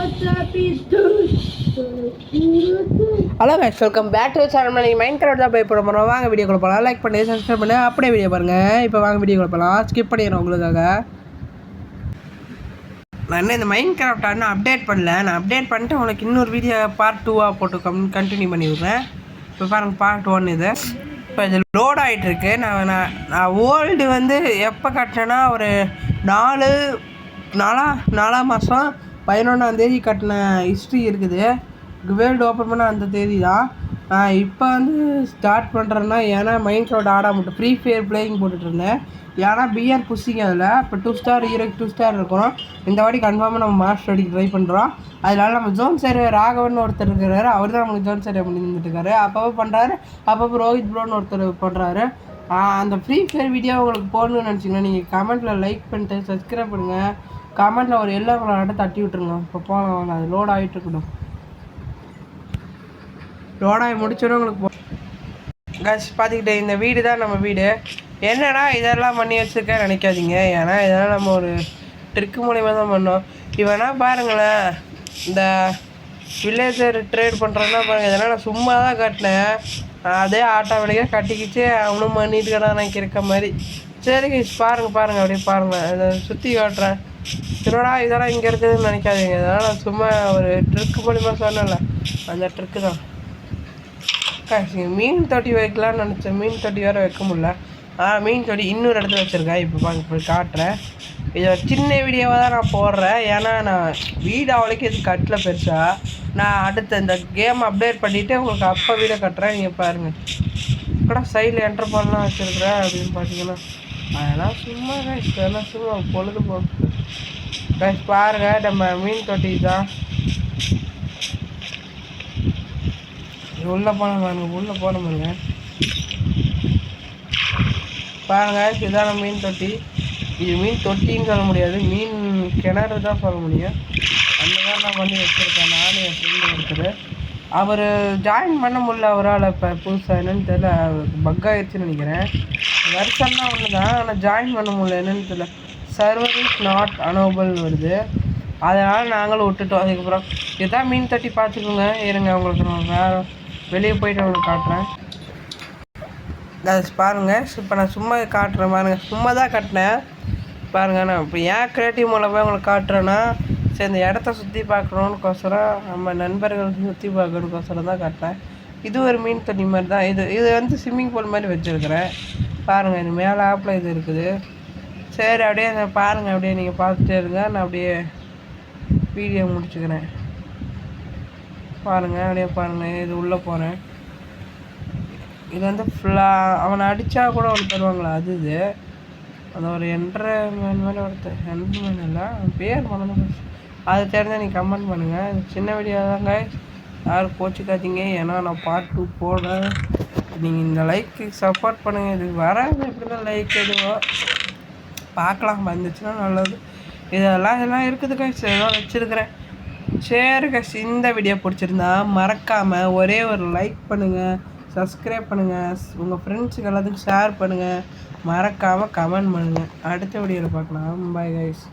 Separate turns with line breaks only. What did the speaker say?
Hello guys, welcome back to channel. நீங்கள் Minecraft தான் போய் போகிறோம். வாங்க வீடியோ கொடுப்பலாம். லைக் பண்ணி சப்ஸ்கிரைப் பண்ணி அப்படியே வீடியோ பாருங்கள். இப்போ வாங்க வீடியோ கொடுப்பலாம். ஸ்கிப் பண்ணிடுறேன் உங்களுக்காக. நான் என்ன இந்த மைண்ட் கிராஃப்ட் இன்னும் அப்டேட் பண்ணல. நான் அப்டேட் பண்ணிட்டு உங்களுக்கு இன்னொரு வீடியோ பார்ட் 2 போட்டு கண்டினியூ பண்ணி விட்றேன். இப்போ பாருங்கள், பார்ட் 1 இது. இப்போ இது லோட் ஆகிட்டுருக்கு. நான் ஓல்டு வந்து எப்போ கட்டினேன்னா ஒரு 4 மாதம் 11ஆம் கட்டின ஹிஸ்ட்ரி இருக்குது. வேர்ல்டு ஓப்பன் பண்ண அந்த தேதி தான். இப்போ வந்து ஸ்டார்ட் பண்ணுறேன்னா, ஏன்னா மைண்ட் கிராஃப்ட் ஆட மட்டும் ஃப்ரீ ஃபயர் பிளேயிங் போட்டுட்ருந்தேன். ஏன்னா பிஆர் புஷிங்க அதில் இப்போ 2 ஸ்டார் ஹீரோக்கு 2 ஸ்டார் இருக்கணும். இந்த வாட்டி கன்ஃபார்மாக நம்ம மாஸ்டர் அடிக்க ட்ரை பண்ணுறோம். அதனால நம்ம ஜோன் சர்வர் ராகவன் ஒருத்தர் இருக்கிறாரு. அவர் தான் நமக்கு ஜோன் சர்வர் பண்ணிட்டுருக்காரு. அப்பப்போ பண்ணுறாரு, அப்பப்போ ரோஹித் ப்ரோன்னு ஒருத்தர் பண்ணுறாரு. அந்த ஃப்ரீ ஃபயர் வீடியோ உங்களுக்கு போடணும்னு நினச்சிங்கன்னா நீங்கள் கமெண்ட்டில் லைக் பண்ணிட்டு சப்ஸ்கிரைப் பண்ணுங்கள். கமெண்ட்டில் ஒரு எல்லோ கலர் தட்டி விட்ருங்க. இப்போ போகலாம் வாங்க, அது லோட் ஆகிட்டு இருக்கட்டும். லோடாகி முடிச்சோடனே உங்களுக்கு கஸ் பார்த்துக்கிட்டே இந்த வீடு தான் நம்ம வீடு. என்னடா இதெல்லாம் பண்ணி வச்சுருக்கேன் நினைக்காதீங்க. ஏன்னா இதெல்லாம் நம்ம ஒரு ட்ரிக்கு மூலிமா தான் பண்ணோம். இவனா பாருங்களேன், இந்த வில்லேஜர் ட்ரேட் பண்ணுறோன்னா பாருங்கள், இதெல்லாம் நான் சும்மா தான் கட்டினேன். அதே ஆட்டோமேட்டிக்காக கட்டிக்கிச்சு அவனும் பண்ணிட்டு கடை எனக்கு இருக்க மாதிரி. சரி பாருங்கள் அப்படியே பாருங்கள், இதை சுற்றி காட்டுறேன். என்னடா இதெல்லாம் இங்கே இருக்குதுன்னு நினைக்காதீங்க. இதெல்லாம் நான் சும்மா ஒரு ட்ரிக்கு மூலிமா சொன்னேன்ல, அந்த ட்ரிக்கு தான். மீன் தொட்டி வைக்கலான்னு நினச்சேன். மீன் தொட்டி வேறு வைக்க முடியல. மீன் தொட்டி இன்னொரு இடத்துல வச்சுருக்கேன். இப்போ போய் காட்டுறேன். இது ஒரு சின்ன வீடியோவாக தான் நான் போடுறேன். ஏன்னா நான் வீடு அவளுக்கு இது கட்டல பெருசாக. நான் அடுத்த இந்த கேம் அப்டேட் பண்ணிவிட்டு உங்களுக்கு அப்போ வீடியோ கட்டுறேன். நீங்கள் பாருங்கள். கூட சைடில் என்டர் பண்ணலாம் வச்சுருக்குறேன் அப்படின்னு பார்த்தீங்கன்னா, அதெல்லாம் சும்மா இதெல்லாம் சும்மா பொழுதுபோக்கு. பாருங்கள், நம்ம மீன் தொட்டி தான். உள்ளே போன பாருங்க, உள்ளே போன பாருங்க. பாருங்கள், இதான மீன் தொட்டி. இது மீன் தொட்டின்னு சொல்ல முடியாது, மீன் கிணறு தான் சொல்ல முடியும். அந்த மாதிரி நான் பண்ணி வச்சுருக்கேன். நானும் என் ஃப்ரெண்டு ஒருத்தர். அவர் ஜாயின் பண்ண முடியல அவரால். இப்போ புதுசாக என்னென்னு தெரியல, பக் ஆகிடுச்சுன்னு நினைக்கிறேன். வருஷம்லாம் ஒன்று தான், ஆனால் ஜாயின் பண்ண முடியல. என்னென்னு தெரியல, சர்வர் இஸ் நாட் அனோபிள் வருது. அதனால் நாங்களும் விட்டுட்டோம். அதுக்கப்புறம் இதுதான் மீன் தொட்டி. பார்த்துக்கோங்க. இருங்க, உங்களுக்கு நான் வேறு வெளியே போய்ட்டு உங்களுக்கு காட்டுறேன். அது பாருங்கள், இப்போ நான் சும்மா காட்டுறேன் பாருங்கள். சும்மா தான் கட்டினேன் பாருங்கள். நான் இப்போ ஏன் க்ரியேட்டிவ் மூலமாக உங்களுக்கு காட்டுறேன்னா, சரி இந்த இடத்த சுற்றி பார்க்கணுன்னுக்கோசரம், நம்ம நண்பர்கள் சுற்றி பார்க்கணுக்கோசரம் தான் காட்டினேன். இது ஒரு மீன் தொட்டி மாதிரி தான். இது வந்து ஸ்விம்மிங் பூல் மாதிரி வச்சுருக்கிறேன் பாருங்கள். இது மேலே ஆப்பில் இது இருக்குது. சரி அப்படியே பாருங்கள், அப்படியே நீங்கள் பார்த்துட்டே இருங்க. நான் அப்படியே வீடியோ முடிச்சுக்கிறேன். பாருங்கள், அப்படியே பாருங்கள். இது உள்ளே போகிறேன். இது வந்து ஃபுல்லாக அவனை அடித்தா கூட ஒன்று தருவாங்களா, அது இது அந்த ஒரு என்ட்ரமேன் மாதிரி ஒருத்தர். என்ட்ரமேன் இல்லை, அவன் பேர் மறந்து. அது தெரிஞ்சால் நீங்கள் கமெண்ட் பண்ணுங்கள். சின்ன வீடியோ தாங்க, யாரும் கோச்சிக்காதீங்க. ஏன்னா நான் பார்ட் 2 போடுறேன். நீங்கள் இந்த லைக்கு சப்போர்ட் பண்ணுங்கள். இது வராது எப்படி தான் லைக் எதுவோ பார்க்கலாம், வந்துச்சுன்னா நல்லது. இதெல்லாம் இருக்குது கைஸ், இதெல்லாம் வச்சுருக்கிறேன். சரி கைஸ், இந்த வீடியோ பிடிச்சிருந்தா மறக்காமல் ஒரே ஒரு லைக் பண்ணுங்கள், சப்ஸ்கிரைப் பண்ணுங்கள், உங்கள் ஃப்ரெண்ட்ஸுக்கு எல்லாத்துக்கும் ஷேர் பண்ணுங்கள், மறக்காமல் கமெண்ட் பண்ணுங்கள். அடுத்த வீடியோவில் பார்க்கலாம். Bye guys.